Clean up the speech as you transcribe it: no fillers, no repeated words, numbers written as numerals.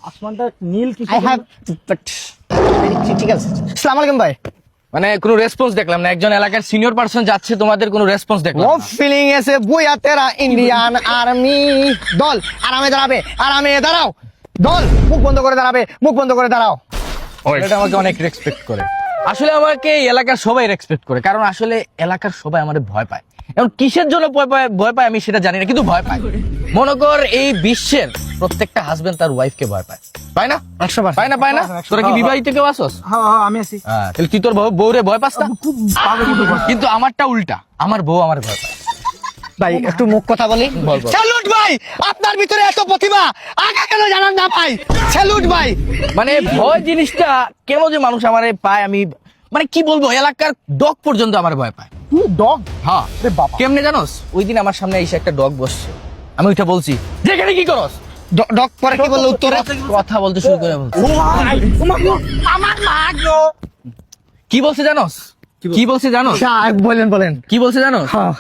আসমানটা নীল কি I have ঠিক আছে। আসসালামু আলাইকুম ভাই। মানে কোনো রেসপন্স দেখলাম না, একজন এলাকার সিনিয়র পারসন যাচ্ছে, তোমাদের কোনো রেসপন্স দেখলাম ও না। ফিলিং এসে বুয়া তেরা ইন্ডিয়ান আর্মি দল আরামে দাঁড়াবে, আরামে দাঁড়াও। দল মুখ বন্ধ করে দাঁড়াবে, মুখ বন্ধ করে দাঁড়াও। এটা আমাকে অনেক রেসপেক্ট করে। আসলে আমাকে এই এলাকার সবাই রেসপেক্ট করে, কারণ আসলে এলাকার সবাই আমাদের ভয় পায়। এখন কিসের জন্য ভয় পায় আমি সেটা জানি না, কিন্তু ভয় পায়। মনে কর এই বিশ্বের প্রত্যেকটা হাজবেন্ড তার ওয়াইফকে ভয় পায়, পায় না? 100%। পায় না? তোরা কি বিবাহিত কেউ আসস? হ্যাঁ হ্যাঁ আমি আছি তাহলে তুই তোর বউরে ভয় পাস না? খুব ভালো কিন্তু আমারটা উল্টা, আমার বউ আমার ভয় পায়। ভাই একটু মুখ কথা বলি। বল। স্যালুট ভাই, আপনার ভিতরে এত প্রতিভা, আগে কেন জানান না ভাই? স্যালুট ভাই। মানে ভয় জিনিসটা কেন যে মানুষ আমারে পায়, আমি মানে কি বলবো, এলাকার ডগ পর্যন্ত আমার ভয় পায়। ডগ হ্যাঁ রে বাবা কেমনে জানোস? ওই দিন আমার সামনে এসে একটা ডগ বসছে, আমি ওইটা বলছি যেখানে কি করস, ডক পরে কি বললো উত্তরে? কথা বলতে শুরু করে বলছে। আমার মা গো কি বলছে জানোস? কি বলছে জানোস? বলেন বলেন। কি বলছে জানোস? হ্যাঁ।